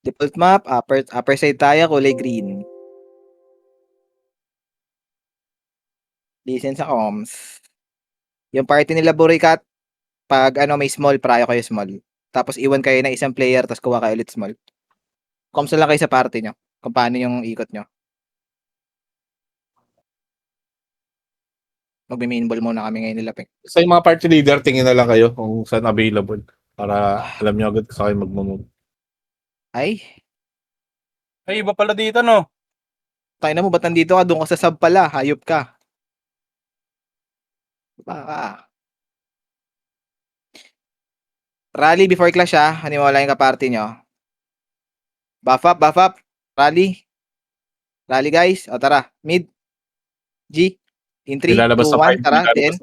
Default map, upper side tayo, kulay green. Listen sa comms. Yung party nila Burikat, pag ano may small, prayo kayo small. Tapos iwan kayo ng isang player, tapos kuha kayo ulit small. Comms na lang kayo sa party nyo. Kung paano yung ikot nyo. Magme-main ball muna kami ngayon nila, Peng. Sa yung mga party leader, tingin na lang kayo kung saan available. Para alam nyo agad sa kayo mag-move. Ay, Ay, iba pala dito, no? tayo na mo, ba't nandito ka? Doon ka sa sub pala, hayop ka. Baka. Rally before clash ha, haniwala yung kaparty nyo. Buff up. Rally. Rally guys, o tara, mid. G. In 3, 2, Nilalabas sa 1, 5. tara, DN.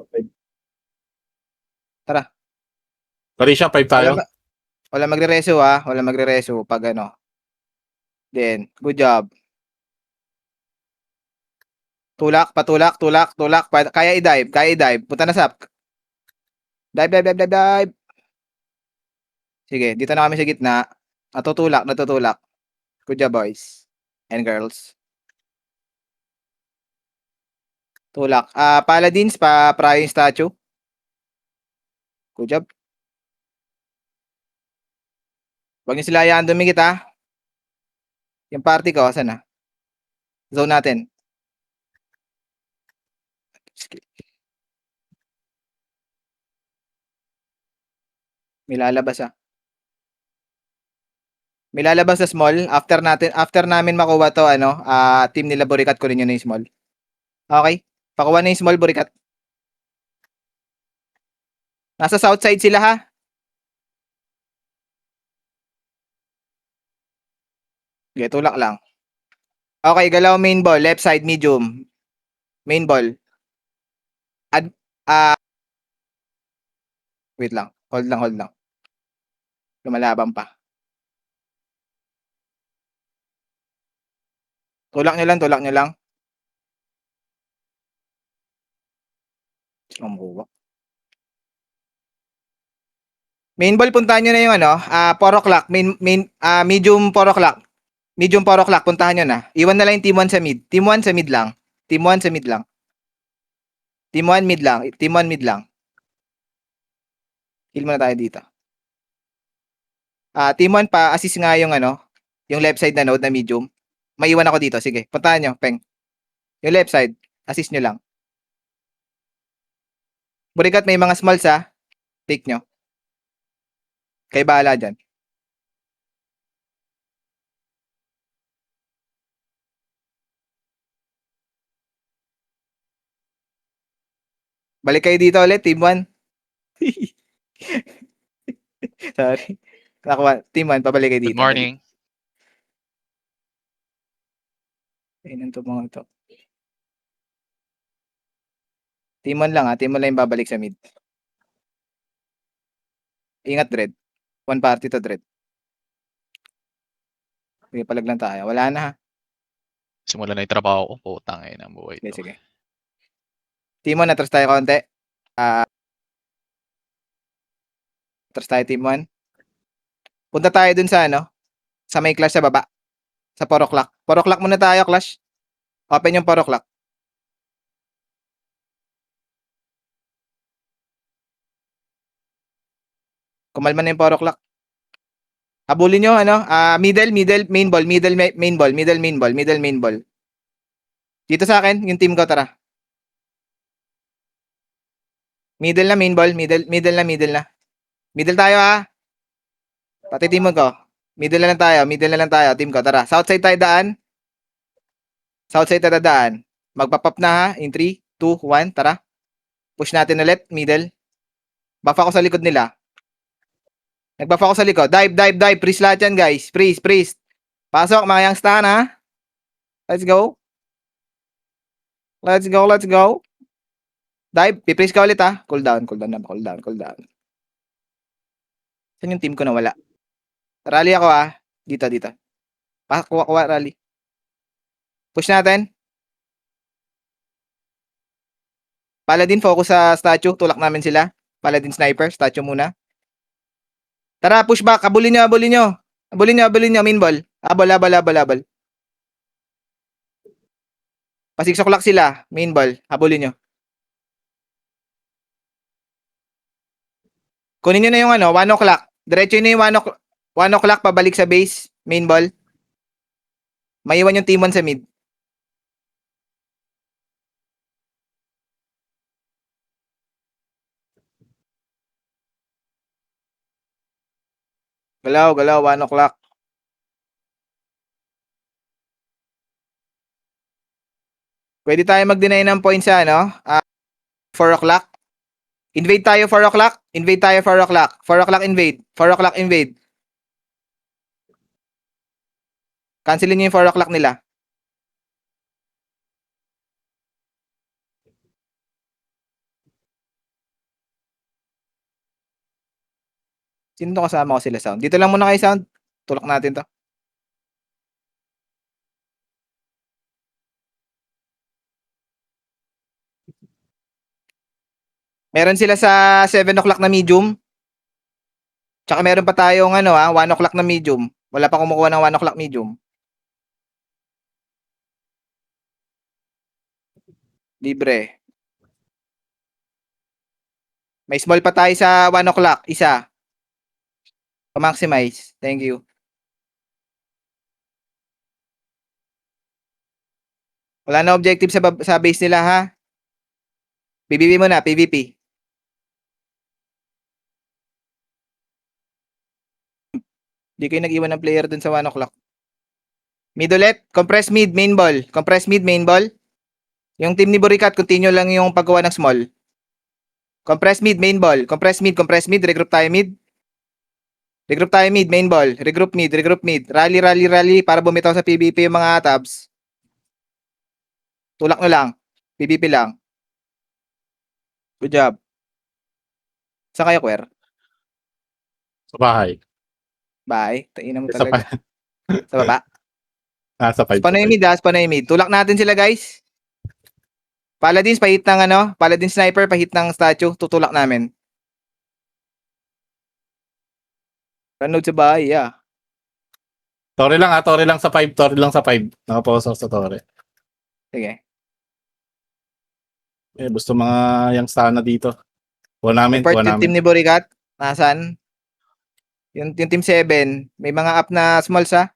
Tara. Parisha, 5 tayo. Wala magre-reso ha, wala magre-reso pag ano. DN, good job. Tulak. Kaya i-dive. Punta na sap. Dive. Sige, dito na kami sa gitna. Natutulak. Good job, boys and girls. Tulak. Paladins, pa-prayo yung statue. Good job. Huwag niyo sila hayaan dumikit, ha? Yung party ko, saan na? Zone natin. May lalabas, ha? May lalabas sa small. After namin makuha to, team nila Burikat, kunin nyo na yung small. Okay? Pakuha na yung small, Burikat. Nasa south side sila, ha? Okay, tulak lang. Okay, galaw main ball. Left side, medium. Main ball. Wait lang. Hold lang. Lumalaban pa. Tulak nyo lang. Main ball, puntahan nyo na yung 4 o'clock. Medium 4 o'clock. Medium 4 o'clock, puntahan nyo na. Iwan na lang yung team 1 sa mid. Team 1 sa mid lang. Team 1 mid lang. Heal muna tayo dito. Team 1 pa, assist nga yung yung left side na node na medium. Maiwan ako dito. Sige, puntahan nyo, Peng. Yung left side, assist nyo lang. Burikat, may mga smalls ha. Take nyo. Kay bahala dyan. Balik kayo dito ulit, team 1. Sorry. Team 1, pabalik kayo dito. Good morning. Ayun to mga to. Team 1 lang ha. Team 1 lang yung babalik sa mid. Ingat, Dread. One party to, Dread. Sige, palag lang tayo. Wala na ha. Simulan na yung trabaho ko. Putang ina ng buhay to. Sige. Team 1, atras tayo konti. Atras tayo, team 1. Punta tayo dun sa sa may clash sa baba. Sa 4 o'clock. 4 o'clock muna tayo, clash. Open yung 4 o'clock. Kumalma na yung 4 o'clock. Habulin nyo, middle, main ball. Dito sa akin, yung team ko, tara. Middle na, main ball. Middle na. Middle tayo, ha. Pati team ko. Middle na lang tayo, team ko, tara. Southside tayo daan. Magpapap na, ha. In 3, 2, 1, tara. Push natin ulit, middle. Buff ako sa likod nila. Nag-buff ako sa likod. Dive. Freeze lahat yan, guys. Freeze. Pasok, mga young stan, ha. Let's go. Dive. Piprease ka ulit, ha. Cool down. Saan yung team ko na wala? Rally ako, ha. Dito. Kuha, rally. Push natin. Paladin, focus sa statue. Tulak namin sila. Paladin sniper. Statue muna. Tara, push back. Abulin nyo. Habulin nyo, main ball. Habol. Pa 6 o'clock sila, main ball. Habulin nyo. Kunin nyo na yung 1 o'clock. Diretso nyo yung 1 o'clock pabalik sa base, main ball. Maiwan yung team 1 sa mid. Galaw, 1 o'clock. Pwede tayo mag-deny ng points sa 4 o'clock. Invade tayo 4 o'clock. 4 o'clock invade. Cancelin nyo yung 4 o'clock nila. Sino to kasama ko sila sound? Dito lang muna kayo sound. Tulak natin to. Meron sila sa 7 o'clock na medium. Tsaka meron pa tayong 1 o'clock na medium. Wala pa kumukuha ng 1 o'clock medium. Libre. May small pa tayo sa 1 o'clock. Isa. Pa-maximize. Thank you. Wala na objective sa base nila ha. PVP muna, PVP. Hindi kayo nag-iwan ng player dun sa 1 o'clock. Mid ulit. Compress mid, main ball. Yung team ni Burikat, continue lang yung paggawa ng small. Compress mid, main ball. Compress mid. Regroup tayo mid. Main ball. Regroup mid. Rally para bumitaw sa PVP yung mga tabs. Tulak nyo lang. PVP lang. Good job. Saan kayo, Kwer? Sa bahay. Bye. Tain mo Sa talaga. Sa baba. Sa 5. Panoy mid. Tulak natin sila, guys. Paladins, pahit ng Paladin Sniper, pahit ng statue. Tutulak namin. Ranood sa bahay, yeah. Tore lang sa 5. Nakaposok sa Tore. Sige. Gusto mga yung sana dito. Kuha namin. Part yung team ni Boricat. Nasaan? Yung team 7. May mga up na smalls ha.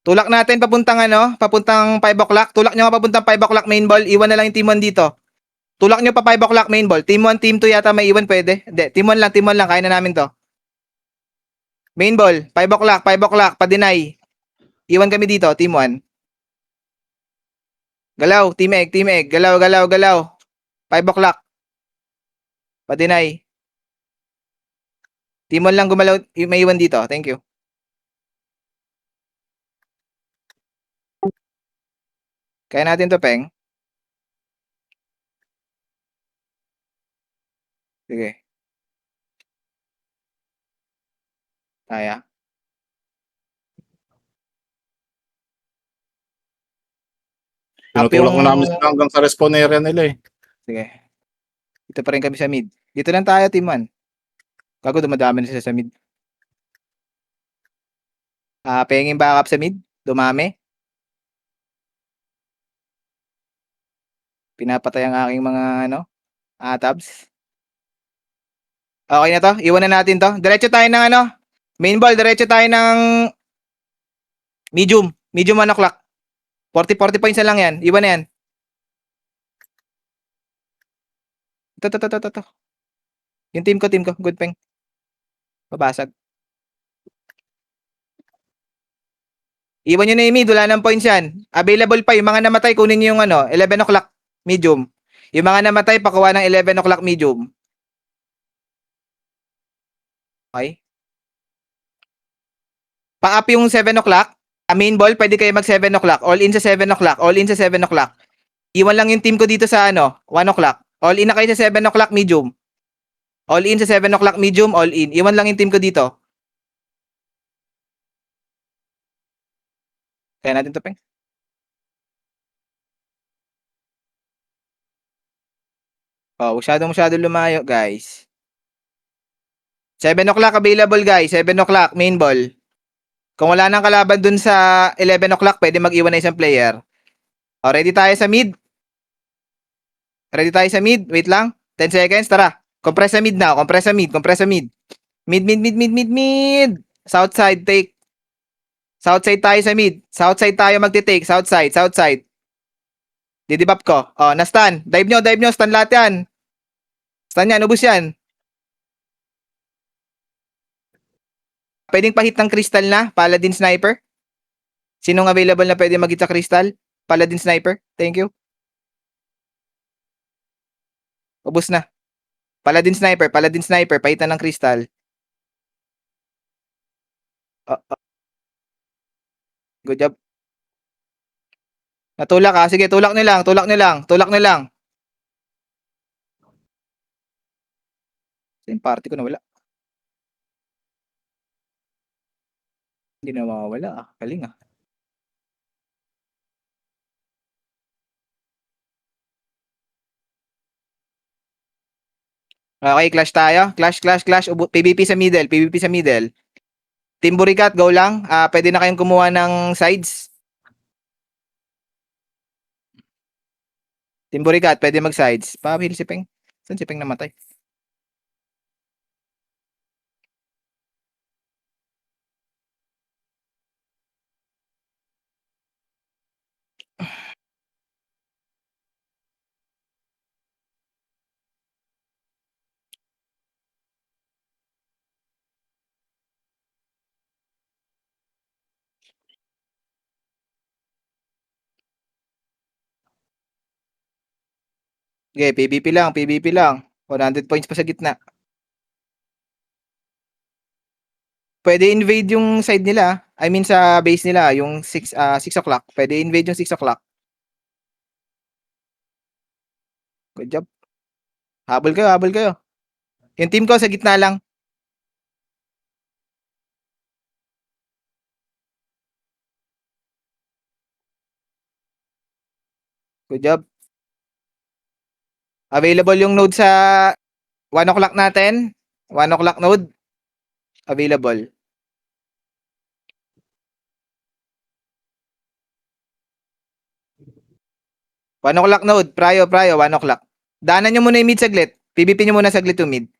Tulak natin papuntang 5 o'clock. Tulak nyo papuntang 5 o'clock main ball. Iwan na lang yung team 1 dito. Tulak nyo pa 5 o'clock main ball. Team 1, team 2 yata may iwan pwede. Hindi, team 1 lang. Kaya na namin to. Main ball, 5 o'clock. Pa-deny. Iwan kami dito, team 1. Galaw, team egg. Galaw. 5 o'clock. Pa-deny. Team 1 lang gumalaw. May iwan dito. Thank you. Kaya natin to, Peng. Sige. Kaya. Tinutulak mo namin sila hanggang sa respawn area nila eh. Sige. Dito pa rin kami sa mid. Dito lang tayo, team 1. Gago, dumadami na sila sa mid. Penging backup sa mid. Dumami. Pinapatay ang aking mga tabs. Okay na to. Iwan na natin to. Diretso tayo ng main ball. Diretso tayo ng medium. Medium 1 o'clock. 40 points na lang yan. Iwan na yan. Ito. Yung team ko. Good Peng. Babasag. Iwan nyo na yung mid. Wala nang points yan. Available pa. Yung mga namatay, kunin nyo yung 11 o'clock medium. Yung mga namatay, pakuha ng 11 o'clock medium. Okay. Pa-up yung 7 o'clock. Main ball, pwede kayo mag 7 o'clock. All in sa 7 o'clock. Iwan lang yung team ko dito sa 1 o'clock. All in na kayo sa 7 o'clock medium. All in sa 7 o'clock medium, all in. Iwan lang yung team ko dito. Kaya natin to, Peng. Masyado lumayo, guys. 7 o'clock available guys. 7 o'clock main ball. Kung wala nang kalaban dun sa 11 o'clock, pwede mag-iwan na isang player. O, ready tayo sa mid? Ready tayo sa mid? Wait lang. 10 seconds, tara. Compress sa mid na. Compress sa mid. Compress sa mid. Mid. Southside, take. Southside tayo sa mid. Southside tayo magti-take. Southside. Didibap ko. O, na-stun. Dive nyo. Stun lahat yan. Stun yan, ubus yan. Pwedeng pahit ng crystal na. Paladin Sniper. Sinong available na pwede mag-hit sa crystal? Paladin Sniper. Thank you. Ubus na. Paladin Sniper. Pahitan ng crystal. Good job. Natulak ha. Sige, tulak nyo lang. Yung party ko nawala. Hindi na mawawala ah. Galing ah. Okay, clash tayo. Clash. PvP sa middle. Team Burikat, go lang. Pwede na kayong kumuha ng sides. Team Burikat, pwede mag-sides. Pa-heal si Peng. Saan si Peng namatay? Okay, PvP lang. 100 points pa sa gitna. Pwede invade yung side nila. I mean sa base nila, yung 6 o'clock. Pwede invade yung 6 o'clock. Good job. Habol kayo. Yung team ko sa gitna lang. Good job. Available yung node sa 1 o'clock natin. 1 o'clock node. Available. One o'clock node. Prayo. 1 o'clock. Daanan nyo muna yung mid saglit. PvP nyo muna saglit yung mid.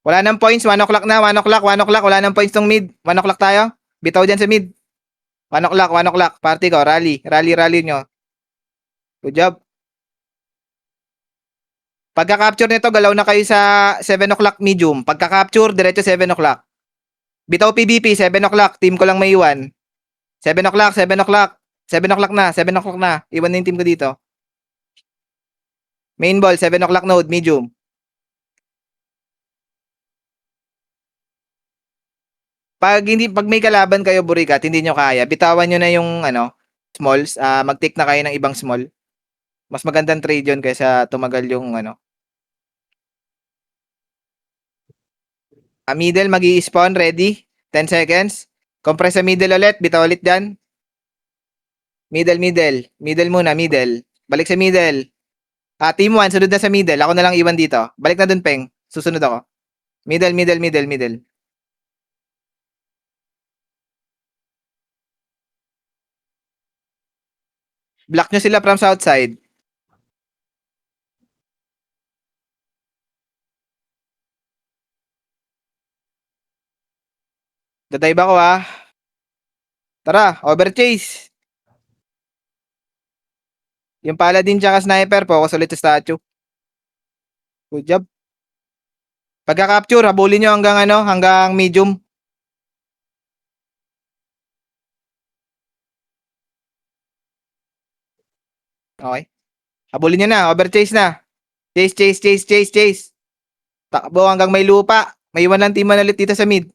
Wala nang points. 1 o'clock na. 1 o'clock. Wala nang points tong mid. 1 o'clock tayo. Bitaw dyan sa mid. 1 o'clock. Party ko. Rally nyo. Good job. Pagka-capture nito, galaw na kayo sa 7 o'clock medium. Pagka-capture, diretso 7 o'clock. Bitaw PvP, 7 o'clock. Team ko lang may iwan. 7 o'clock. 7 o'clock na. Iwan na yung team ko dito. Main ball, 7 o'clock node, medium. Pag may kalaban kayo, Burikat, hindi nyo kaya, bitawan nyo na yung smalls. Mag-take na kayo ng ibang small. Mas magandang trade yun kaysa tumagal yung middle, mag-i-spawn, ready. 10 seconds. Compress sa middle ulit, bitaw ulit dyan. Middle. Middle muna. Balik sa middle. Team 1, sunod na sa middle. Ako na lang iwan dito. Balik na dun, Peng. Susunod ako. Middle. Block nyo sila from south side. Dadive ako ah. Tara, overchase. Yung paladin tsaka sniper, focus ulit sa statue. Good job. Pagka-capture, habulin nyo hanggang medium. Okay. Habulin nyo na, overchase na. Chase. Takbo hanggang may lupa. May iwan lang team ulit dito sa mid.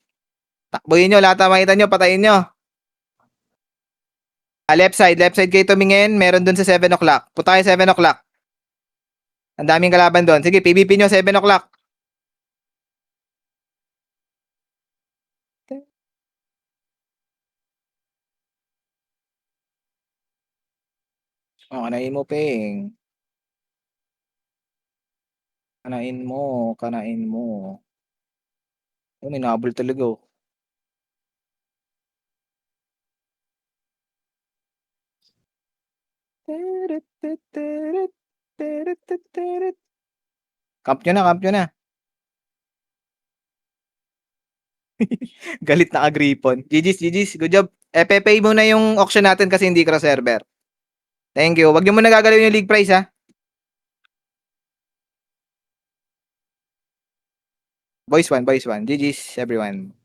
Takbohin nyo, lahat na makita nyo, patayin nyo. Left side kayo tumingin. Meron dun sa 7 o'clock. Punta kayo 7 o'clock. Ang daming kalaban doon. Sige, PvP nyo 7 o'clock. Okay na mo, Peng. Kanain mo, kanain mo. Oh, ninabol talaga oh. Camp nyo na, camp nyo na. Galit na agripon. GG's, GG's. Good job. FFA muna yung auction natin kasi hindi cross server. Thank you. Wag niyo muna gagalawin yung league price ha. Boys 1, boys 1. GG's everyone.